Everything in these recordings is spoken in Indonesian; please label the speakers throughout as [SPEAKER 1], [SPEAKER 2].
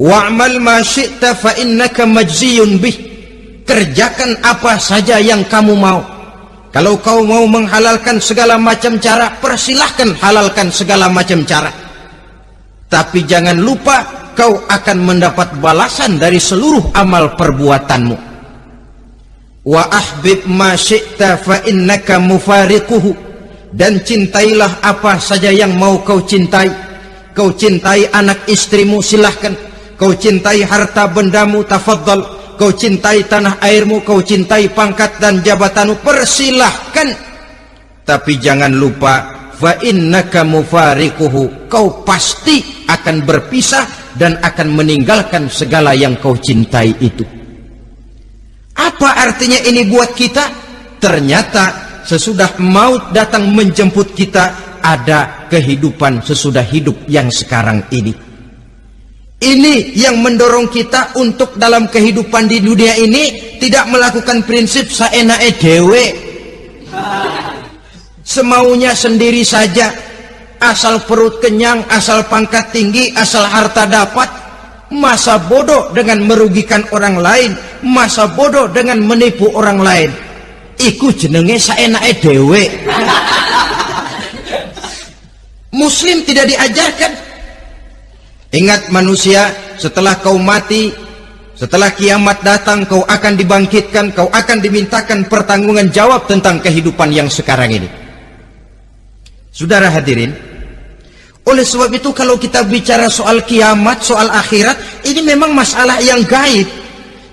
[SPEAKER 1] Wa'mal ma syi'ta fa innaka majziyun bih. Kerjakan apa saja yang kamu mau. Kalau kau mau menghalalkan segala macam cara, persilahkan halalkan segala macam cara. Tapi jangan lupa kau akan mendapat balasan dari seluruh amal perbuatanmu. Wa ahbib ma syi'ta fa innaka mufariquhu. Dan cintailah apa saja yang mau kau cintai. Kau cintai anak istrimu, silahkan. Kau cintai harta bendamu, tafadhal. Kau cintai tanah airmu, kau cintai pangkat dan jabatanmu, persilahkan. Tapi jangan lupa, fa innaka mufariquhu. Kau pasti akan berpisah dan akan meninggalkan segala yang kau cintai itu. Apa artinya ini buat kita? Ternyata sesudah maut datang menjemput kita, ada kehidupan sesudah hidup yang sekarang ini. Ini yang mendorong kita untuk dalam kehidupan di dunia ini tidak melakukan prinsip saenake dewe, semaunya sendiri saja, asal perut kenyang, asal pangkat tinggi, asal harta dapat. Masa bodoh dengan merugikan orang lain, masa bodoh dengan menipu orang lain. Iku jenenge saenake dewe. Muslim tidak diajarkan. Ingat manusia, setelah kau mati, setelah kiamat datang, kau akan dibangkitkan, kau akan dimintakan pertanggungan jawab tentang kehidupan yang sekarang ini. Saudara hadirin, oleh sebab itu kalau kita bicara soal kiamat, soal akhirat, ini memang masalah yang gaib,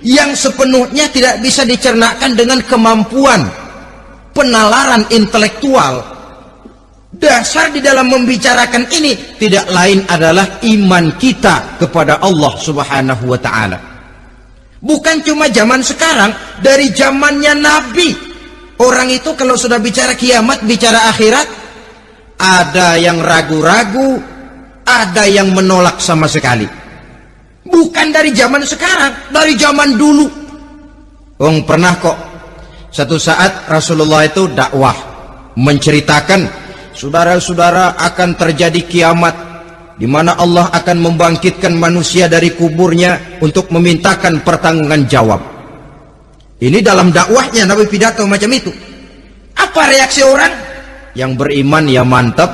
[SPEAKER 1] yang sepenuhnya tidak bisa dicernakan dengan kemampuan penalaran intelektual. Dasar di dalam membicarakan ini tidak lain adalah iman kita kepada Allah Subhanahu wa ta'ala. Bukan cuma zaman sekarang, dari zamannya Nabi. Orang itu kalau sudah bicara kiamat, bicara akhirat, ada yang ragu-ragu, ada yang menolak sama sekali. Bukan dari zaman sekarang, dari zaman dulu. Pernah kok satu saat Rasulullah itu dakwah menceritakan, saudara-saudara, akan terjadi kiamat di mana Allah akan membangkitkan manusia dari kuburnya untuk memintakan pertanggungan jawab. Ini dalam dakwahnya Nabi pidato macam itu. Apa reaksi orang? Yang beriman ya mantap,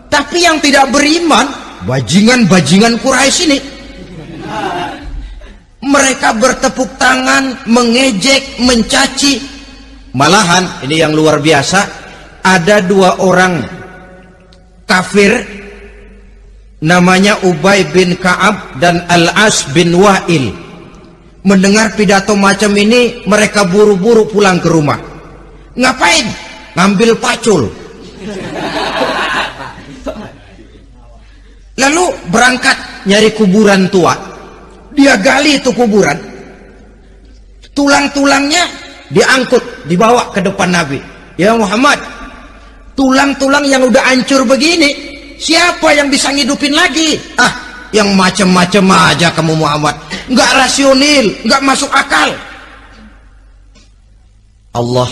[SPEAKER 1] tapi yang tidak beriman, bajingan-bajingan Quraisy ini, mereka bertepuk tangan, mengejek, mencaci. Malahan ini yang luar biasa, ada dua orang kafir namanya Ubay bin Ka'ab dan Al-As bin Wa'il. Mendengar pidato macam ini, mereka buru-buru pulang ke rumah. Ngapain? Ngambil pacul. Lalu berangkat nyari kuburan tua. Dia gali itu kuburan, tulang-tulangnya diangkut, dibawa ke depan Nabi. Ya Muhammad, tulang-tulang yang udah hancur begini, siapa yang bisa ngidupin lagi? Yang macam-macam aja kamu Muhammad, nggak rasional, nggak masuk akal. Allah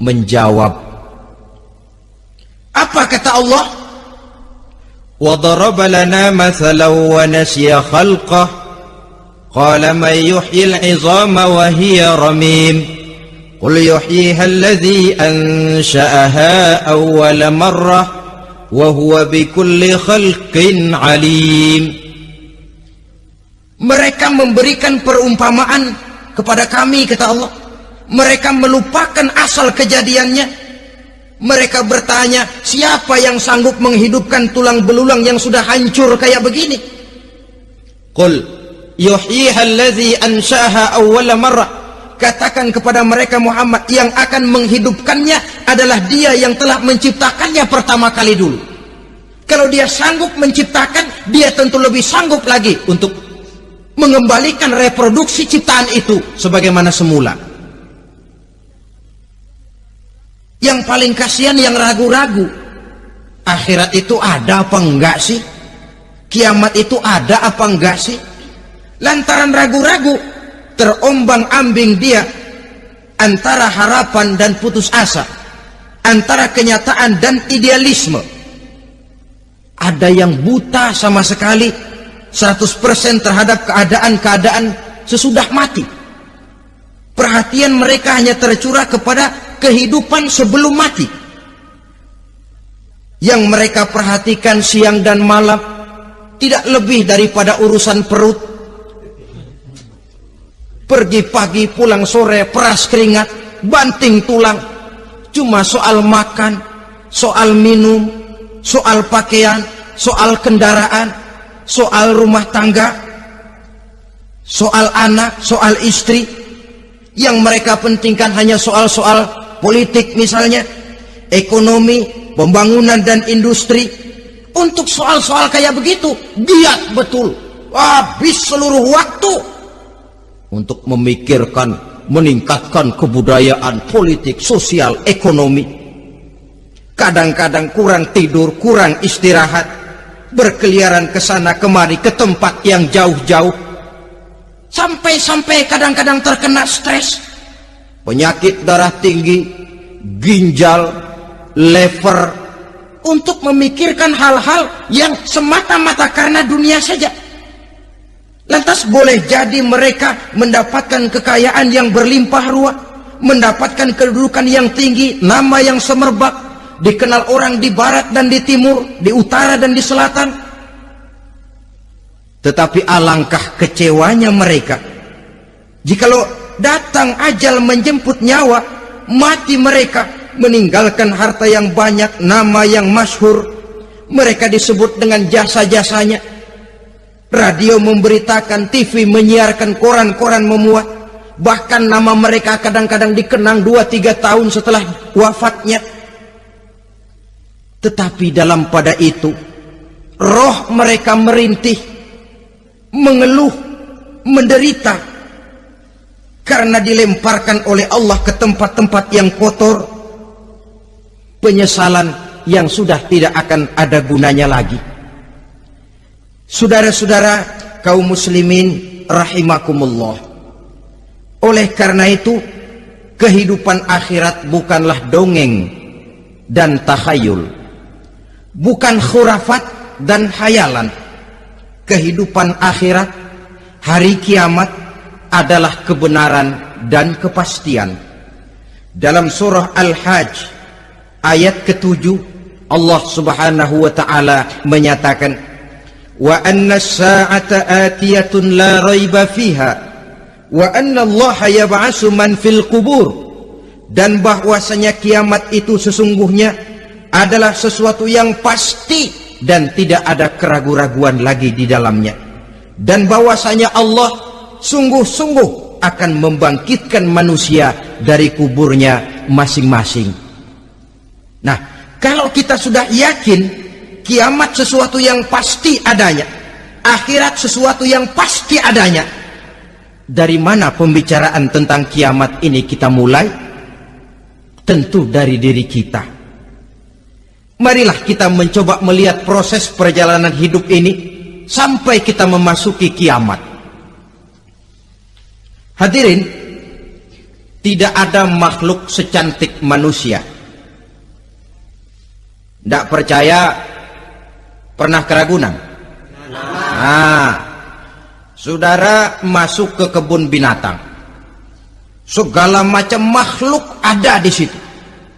[SPEAKER 1] menjawab. Apa kata Allah? Wa daraba lana mathalan wa nasiya khalqah qala man yuhyil 'izama wa hiya ramim. Qul yuhyiha alladhi ansha'aha awwala marrah wa huwa bikulli khalqin alim. Mereka memberikan perumpamaan kepada kami, kata Allah. Mereka melupakan asal kejadiannya. Mereka bertanya, siapa yang sanggup menghidupkan tulang belulang yang sudah hancur kayak begini? Qul yuhyiha alladhi ansha'aha awwala marrah. Katakan kepada mereka Muhammad, yang akan menghidupkannya adalah dia yang telah menciptakannya pertama kali dulu. Kalau dia sanggup menciptakan, dia tentu lebih sanggup lagi untuk mengembalikan reproduksi ciptaan itu sebagaimana semula. Yang paling kasihan yang ragu-ragu. Akhirat itu ada apa enggak sih? Kiamat itu ada apa enggak sih? Lantaran ragu-ragu, terombang-ambing dia antara harapan dan putus asa, antara kenyataan dan idealisme. Ada yang buta sama sekali, 100% terhadap keadaan-keadaan sesudah mati. Perhatian mereka hanya tercurah kepada kehidupan sebelum mati. Yang mereka perhatikan siang dan malam tidak lebih daripada urusan perut. Pergi pagi, pulang sore, peras keringat, banting tulang. Cuma soal makan, soal minum, soal pakaian, soal kendaraan, soal rumah tangga, soal anak, soal istri. Yang mereka pentingkan hanya soal-soal politik misalnya, ekonomi, pembangunan dan industri. Untuk soal-soal kayak begitu, giat betul, habis seluruh waktu untuk memikirkan, meningkatkan kebudayaan, politik, sosial, ekonomi. Kadang-kadang kurang tidur, kurang istirahat, berkeliaran ke sana kemari ke tempat yang jauh-jauh, sampai kadang-kadang terkena stres, penyakit darah tinggi, ginjal, lever, untuk memikirkan hal-hal yang semata-mata karena dunia saja. Lantas boleh jadi mereka mendapatkan kekayaan yang berlimpah ruah, mendapatkan kedudukan yang tinggi, nama yang semerbak, dikenal orang di barat dan di timur, di utara dan di selatan. Tetapi alangkah kecewanya mereka jikalau datang ajal menjemput nyawa, mati mereka, meninggalkan harta yang banyak, nama yang masyhur, mereka disebut dengan jasa-jasanya. Radio memberitakan, TV menyiarkan, koran-koran memuat, bahkan nama mereka kadang-kadang dikenang 2-3 tahun setelah wafatnya. Tetapi dalam pada itu roh mereka merintih, mengeluh, menderita, karena dilemparkan oleh Allah ke tempat-tempat yang kotor, penyesalan yang sudah tidak akan ada gunanya lagi. Saudara-saudara kaum muslimin rahimakumullah, oleh karena itu kehidupan akhirat bukanlah dongeng dan takhayul, bukan khurafat dan hayalan. Kehidupan akhirat, hari kiamat adalah kebenaran dan kepastian. Dalam surah Al-Hajj ayat ke-7, Allah Subhanahu wa taala menyatakan, wa anna as-sa'ata atiyatun la raiba fiha wa anna Allah yab'atsu man fil qubur, dan bahwasanya kiamat itu sesungguhnya adalah sesuatu yang pasti dan tidak ada keraguan-raguan lagi di dalamnya, dan bahwasanya Allah sungguh-sungguh akan membangkitkan manusia dari kuburnya masing-masing. Nah, kalau kita sudah yakin kiamat sesuatu yang pasti adanya, akhirat sesuatu yang pasti adanya, dari mana pembicaraan tentang kiamat ini kita mulai? Tentu dari diri kita. Marilah kita mencoba melihat proses perjalanan hidup ini sampai kita memasuki kiamat. Hadirin, tidak ada makhluk secantik manusia. Tidak percaya? Pernah keragunan? Nah, saudara masuk ke kebun binatang, segala macam makhluk ada di situ,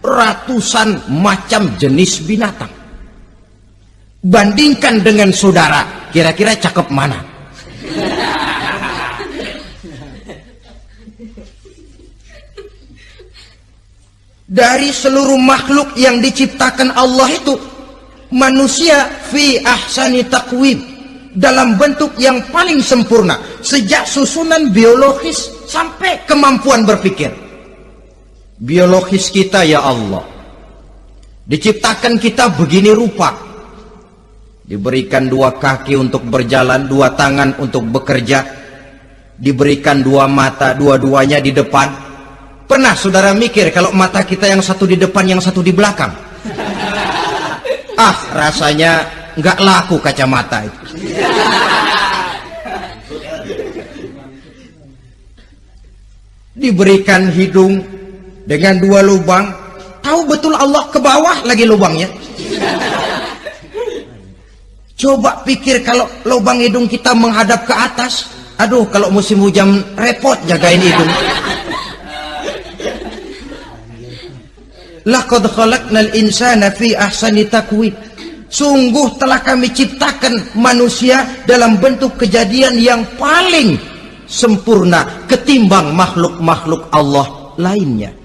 [SPEAKER 1] ratusan macam jenis binatang. Bandingkan dengan saudara, kira-kira cakep mana? Dari seluruh makhluk yang diciptakan Allah itu, manusia fi ahsani taqwim, dalam bentuk yang paling sempurna, sejak susunan biologis sampai kemampuan berpikir. Biologis kita ya Allah, diciptakan kita begini rupa, diberikan 2 kaki untuk berjalan, 2 tangan untuk bekerja, diberikan 2 mata, dua-duanya di depan. Pernah saudara mikir kalau mata kita yang satu di depan, yang satu di belakang? Ah, rasanya nggak laku kacamata itu. Diberikan hidung dengan 2 lubang, tahu betul Allah ke bawah lagi lubangnya. Coba pikir kalau lubang hidung kita menghadap ke atas. Aduh, kalau musim hujan repot jagain hidung. Laqad khalaqnal insana fi ahsani taqwim. Sungguh telah kami ciptakan manusia dalam bentuk kejadian yang paling sempurna ketimbang makhluk-makhluk Allah lainnya.